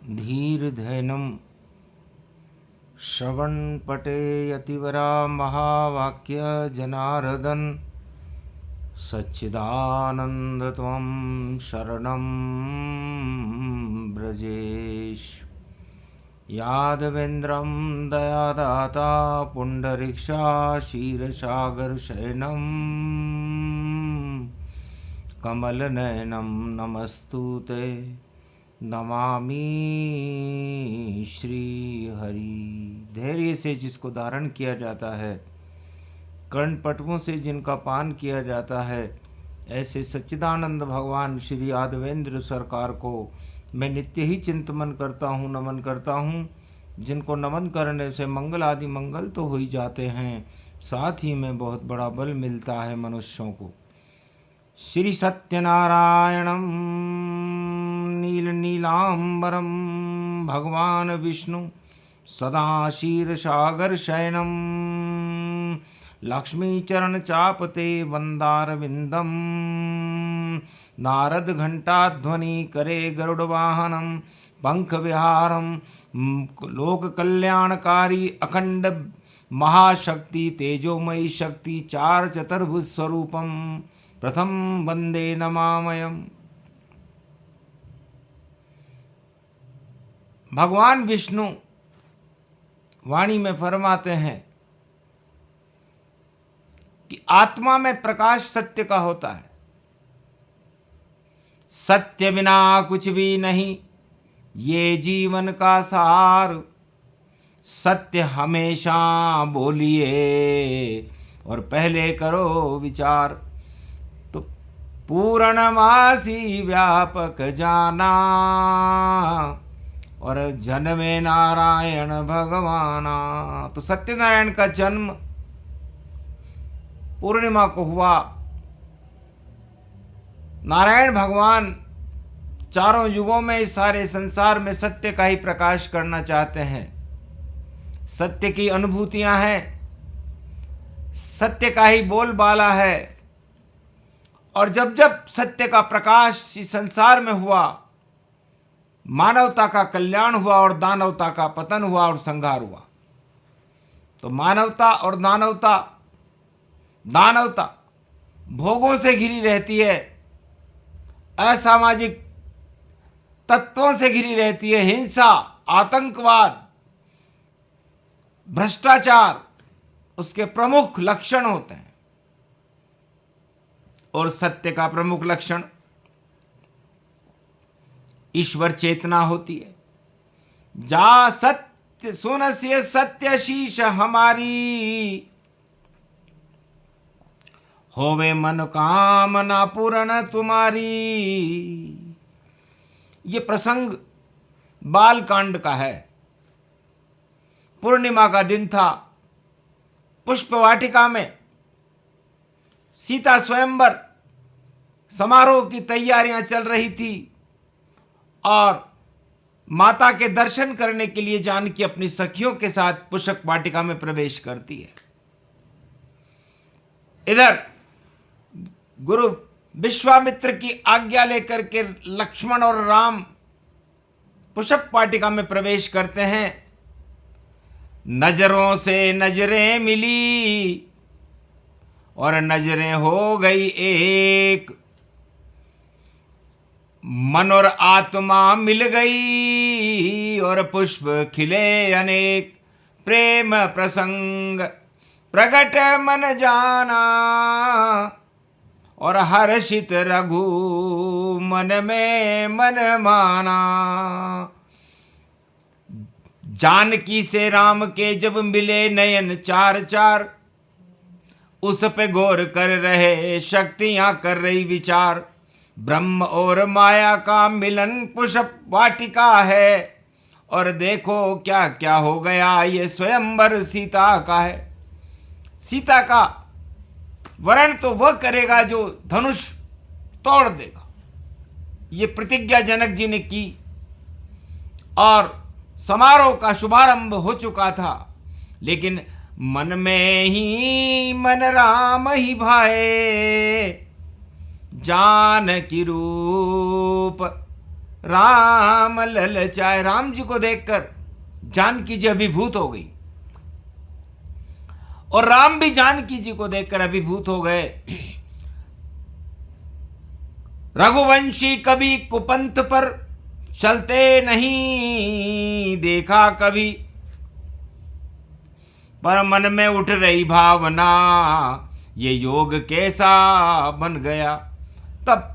धीर्धैनं श्रवणपटे यतिवरा महावाक्य जनार्दन सच्चिदानन्दत्वं शरणं ब्रजेश। यादवेन्द्रं दयादाता पुण्डरीक्षा क्षीरसागरशयनं कमलनयनं नमस्तुते नमामि श्रीहरि। धैर्य से जिसको धारण किया जाता है, कर्णपटुओं से जिनका पान किया जाता है, ऐसे सच्चिदानंद भगवान श्री यादवेंद्र सरकार को मैं नित्य ही चिंतन करता हूँ, नमन करता हूँ। जिनको नमन करने से मंगल आदि मंगल तो हो ही जाते हैं, साथ ही में बहुत बड़ा बल मिलता है मनुष्यों को। श्री सत्यनारायणं नीलनीलांबरं भगवान विष्णु सदा क्षीरसागर शयनं लक्ष्मीचरण चापते वंदारविंदम नारद घंटाध्वनि करे गरुड़वाहनम पंख विहारम लोक कल्याणकारी अखंड महाशक्ति तेजोमयी शक्ति चार चतुर्भुज स्वरूपम प्रथम वंदे नमामयम्। भगवान विष्णु वाणी में फरमाते हैं कि आत्मा में प्रकाश सत्य का होता है, सत्य बिना कुछ भी नहीं, ये जीवन का सार। सत्य हमेशा बोलिए और पहले करो विचार, तो पूर्णमासी व्यापक जाना और जन्मे नारायण भगवाना। तो सत्यनारायण का जन्म पूर्णिमा को हुआ। नारायण भगवान चारों युगों में इस सारे संसार में सत्य का ही प्रकाश करना चाहते हैं। सत्य की अनुभूतियां हैं, सत्य का ही बोलबाला है। और जब जब सत्य का प्रकाश इस संसार में हुआ, मानवता का कल्याण हुआ और दानवता का पतन हुआ और संहार हुआ। तो मानवता और दानवता भोगों से घिरी रहती है, असामाजिक तत्वों से घिरी रहती है। हिंसा, आतंकवाद, भ्रष्टाचार उसके प्रमुख लक्षण होते हैं। और सत्य का प्रमुख लक्षण ईश्वर चेतना होती है। जा सत्य सुनस्य सत्य शीश हमारी, होवे मन कामना पूर्ण तुम्हारी। ये प्रसंग बाल कांड का है। पूर्णिमा का दिन था। पुष्प वाटिका में सीता स्वयंवर समारोह की तैयारियां चल रही थी और माता के दर्शन करने के लिए जानकी अपनी सखियों के साथ पुष्प वाटिका में प्रवेश करती है। इधर गुरु विश्वामित्र की आज्ञा लेकर के लक्ष्मण और राम पुष्प वाटिका में प्रवेश करते हैं। नजरों से नजरें मिली और नजरें हो गई एक, मन और आत्मा मिल गई और पुष्प खिले अनेक। प्रेम प्रसंग प्रगट मन जाना और हर्षित रघु मन में मन माना। जानकी से राम के जब मिले नयन चार चार, उस पे गौर कर रहे शक्तियां कर रही विचार। ब्रह्म और माया का मिलन पुष्प वाटिका है और देखो क्या क्या हो गया, ये स्वयंवर सीता का है। सीता का वरण तो वह करेगा जो धनुष तोड़ देगा, ये प्रतिज्ञा जनक जी ने की और समारोह का शुभारंभ हो चुका था। लेकिन मन में ही मन राम ही भाए, जानकी रूप राम ललचाए। राम जी को देखकर जानकी जी अभिभूत हो गई और राम भी जानकी जी को देखकर अभिभूत हो गए। रघुवंशी कभी कुपंथ पर चलते नहीं देखा कभी, पर मन में उठ रही भावना ये योग कैसा बन गया। तब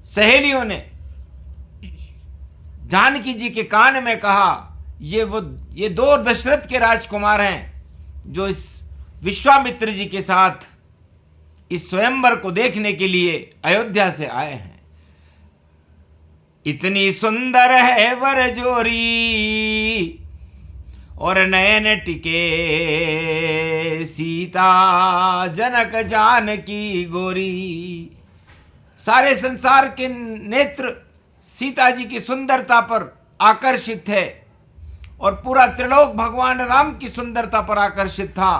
सहेलियों ने जानकी जी के कान में कहा, ये दो दशरथ के राजकुमार हैं जो इस विश्वामित्र जी के साथ इस स्वयंवर को देखने के लिए अयोध्या से आए हैं। इतनी सुंदर है वर जोरी और नयन टिके सीता जनक जानकी गोरी। सारे संसार के नेत्र सीता जी की सुंदरता पर आकर्षित थे और पूरा त्रिलोक भगवान राम की सुंदरता पर आकर्षित था।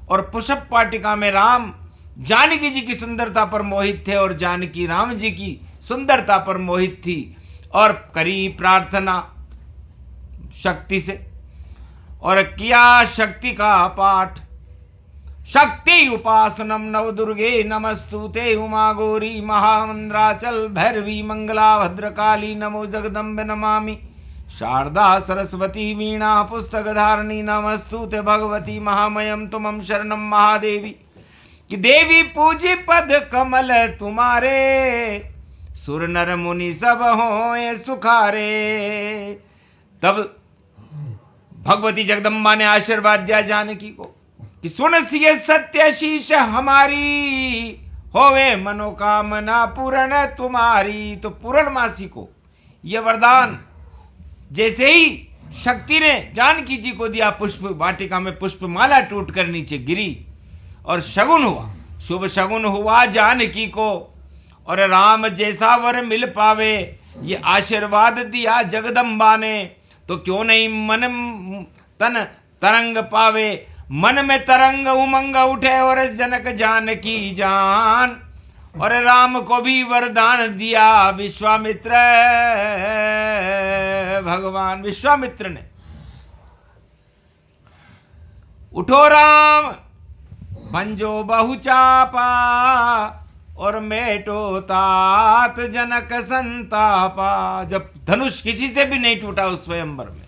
और पुष्प वाटिका में राम जानकी जी की सुंदरता पर मोहित थे और जानकी राम जी की सुंदरता पर मोहित थी और करी प्रार्थना शक्ति से और किया शक्ति का पाठ। शक्ति उपासनम नव दुर्गे नमस्तुते उमा गौरी महामंद्राचल भैरवी मंगला भद्रकाली नमो जगदम्बे नमामि शारदा सरस्वती वीणा पुस्तक धारणी नमस्तुते भगवती महामयम तुमं शरणम महादेवी। कि देवी पूजी पद कमल तुम्हारे सुर नर मुनि सब होए सुखारे। तब भगवती जगदम्बा ने आशीर्वाद दिया जानकी को कि सुन सिए सत्य शीश हमारी होवे मनोकामना पूर्ण तुम्हारी। तो पूर्णमासी को यह वरदान जैसे ही शक्ति ने जानकी जी को दिया, पुष्प वाटिका में पुष्पमाला टूटकर नीचे गिरी और शगुन हुआ, शुभ शगुन हुआ जानकी को। और राम जैसा वर मिल पावे ये आशीर्वाद दिया जगदम्बा ने, तो क्यों नहीं मन तन तरंग पावे। मन में तरंग उमंग उठे और जनक जानकी जान। और राम को भी वरदान दिया विश्वामित्र भगवान। विश्वामित्र ने उठो राम भंजो बहुचापा और मेटो तात जनक संतापा। जब धनुष किसी से भी नहीं टूटा उस स्वयंवर में,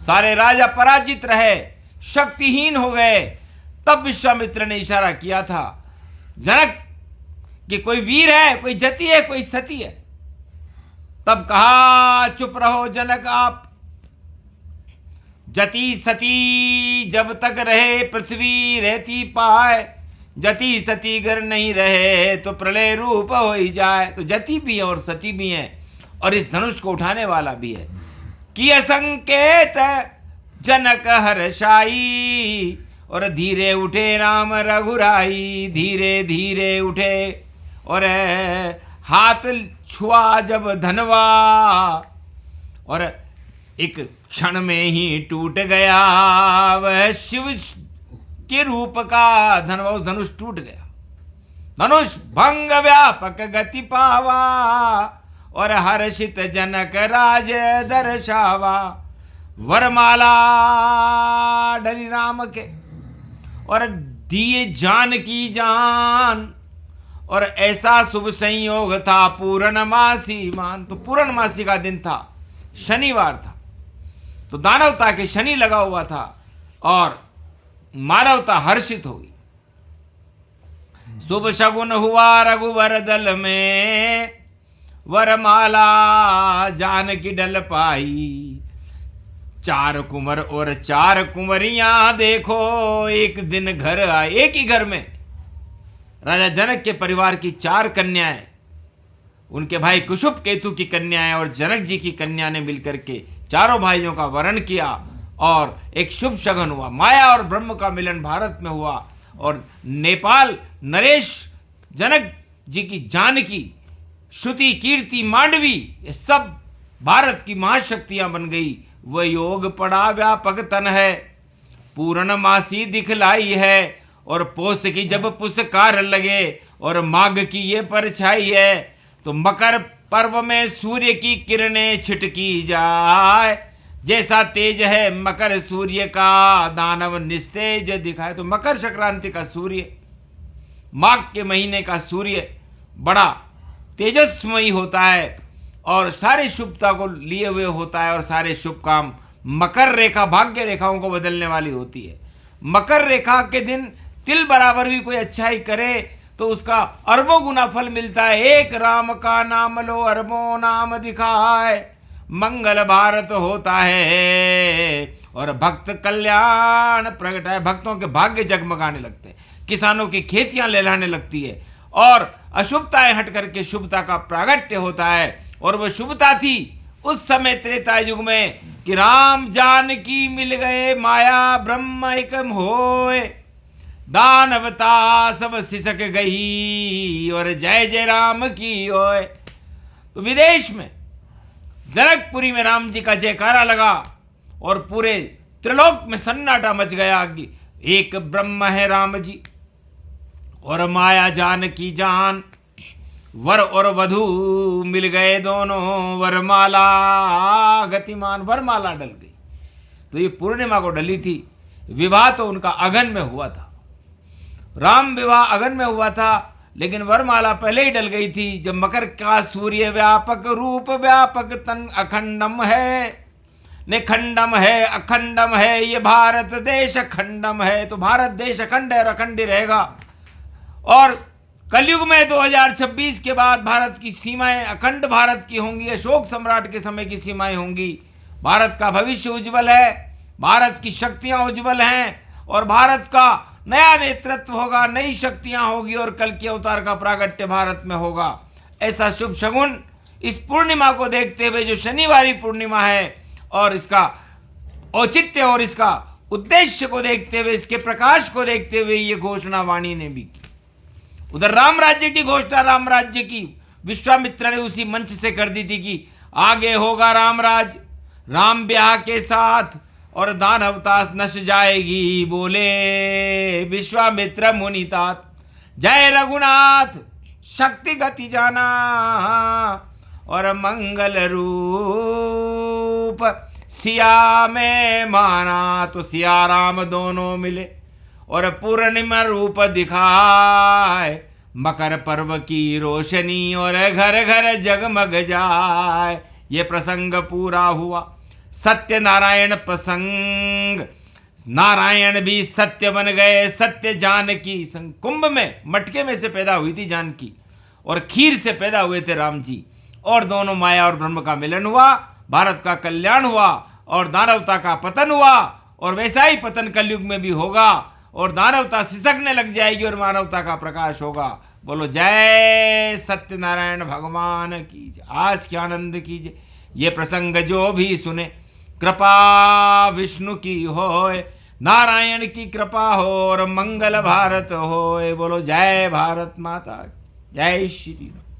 सारे राजा पराजित रहे, शक्तिहीन हो गए, तब विश्वामित्र ने इशारा किया था जनक कि कोई वीर है, कोई जति है, कोई सती है। तब कहा चुप रहो जनक आप, जति सती जब तक रहे पृथ्वी रहती पाए, जति सती गर नहीं रहे तो प्रलय रूप हो ही जाए। तो जति भी है और सती भी है और इस धनुष को उठाने वाला भी है। कि असंकेत जनक हर्षाई और धीरे उठे राम रघुराई। धीरे धीरे उठे और हाथ छुआ जब धनवा और एक क्षण में ही टूट गया वह शिव के रूप का धनवा। उस धनुष टूट गया, धनुष भंग व्यापक गति पावा और हर्षित जनक राज दर्शावा। वरमाला डली राम के और दिए जानकी जान। और ऐसा शुभ संयोग था पूर्णमासी मान। तो पूर्णमासी का दिन था, शनिवार था, तो दानवता के शनि लगा हुआ था और मानवता हर्षित होगी। शुभ शगुन हुआ रघुवर दल में वरमाला जानकी डल पाई। चार कुंवर और चार कुंवरियां देखो एक दिन घर आए। एक ही घर में राजा जनक के परिवार की चार कन्याएं, उनके भाई कुशुप केतु की कन्याएं और जनक जी की कन्या ने मिलकर के चारों भाइयों का वरण किया और एक शुभ शगन हुआ। माया और ब्रह्म का मिलन भारत में हुआ और नेपाल नरेश जनक जी की जानकी श्रुति कीर्ति मांडवी ये सब भारत की महाशक्तियां बन गई। वह योग पड़ा व्यापक तन है, पूर्णमासी दिखलाई है और पोष की जब पुष्कार लगे और माघ की ये परछाई है। तो मकर पर्व में सूर्य की किरणें छिटकी जाए, जैसा तेज है मकर सूर्य का, दानव निस्तेज दिखाए। तो मकर संक्रांति का सूर्य, माघ के महीने का सूर्य बड़ा तेजस्मयी होता है और सारी शुभता को लिए हुए होता है और सारे शुभ काम, मकर रेखा भाग्य रेखाओं को बदलने वाली होती है। मकर रेखा के दिन तिल बराबर भी कोई अच्छाई करे तो उसका अरबों गुना फल मिलता है। एक राम का नाम लो अरबों नाम दिखाए, मंगल भारत होता है और भक्त कल्याण प्रगट है। भक्तों के भाग्य जगमगाने लगते हैं, किसानों की खेतियां लहलाने लगती है और अशुभताएं हट करके शुभता का प्रागट्य होता है। और वह शुभता थी उस समय त्रेता युग में कि राम जानकी मिल गए, माया ब्रह्म एकम होए, दानवता सब सिसक गई और जय जय राम की होए। तो विदेश में जनकपुरी में राम जी का जयकारा लगा और पूरे त्रिलोक में सन्नाटा मच गया कि एक ब्रह्म है राम जी और माया जानकी जान, वर और वधू मिल गए दोनों, वरमाला गतिमान, वरमाला डल गई। तो ये पूर्णिमा को डली थी। विवाह तो उनका अगन में हुआ था, राम विवाह अगन में हुआ था, लेकिन वरमाला पहले ही डल गई थी। जब मकर का सूर्य व्यापक रूप व्यापक तन अखंडम है, निखंडम है अखंडम है, ये भारत देश अखंडम है। तो भारत देश अखंड है और अखंड ही रहेगा। और कलयुग में 2026 के बाद भारत की सीमाएं अखंड भारत की होंगी, अशोक सम्राट के समय की सीमाएं होंगी। भारत का भविष्य उज्जवल है, भारत की शक्तियां उज्जवल हैं और भारत का नया नेतृत्व होगा, नई शक्तियां होगी और कल के अवतार का प्रागट्य भारत में होगा। ऐसा शुभ शगुन इस पूर्णिमा को देखते हुए, जो शनिवारी पूर्णिमा है, और इसका औचित्य और इसका उद्देश्य को देखते हुए, इसके प्रकाश को देखते हुए ये घोषणा वाणी ने भी की। उधर राम राज्य की घोषणा, राम राज्य की विश्वामित्र ने उसी मंच से कर दी थी कि आगे होगा राम राज, राम ब्याह के साथ और दानवता नश जाएगी, बोले विश्वामित्र मुनितात। जय रघुनाथ शक्ति गति जाना और मंगल रूप सिया में माना। तो सिया राम दोनों मिले और पूर्णिमा रूप दिखाए, मकर पर्व की रोशनी और घर घर जगमग जाए। ये प्रसंग पूरा हुआ सत्य नारायण प्रसंग। नारायण भी सत्य बन गए, सत्य जानकी संग। कुंभ में मटके में से पैदा हुई थी जानकी और खीर से पैदा हुए थे राम जी, और दोनों माया और ब्रह्म का मिलन हुआ, भारत का कल्याण हुआ और दानवता का पतन हुआ। और वैसा ही पतन कलयुग में भी होगा और दानवता सिसकने लग जाएगी और मानवता का प्रकाश होगा। बोलो जय सत्यनारायण भगवान की जय। आज के आनंद कीजिए। ये प्रसंग जो भी सुने कृपा विष्णु की होए, नारायण की कृपा हो और मंगल भारत होए। बोलो जय भारत माता, जय श्री राम।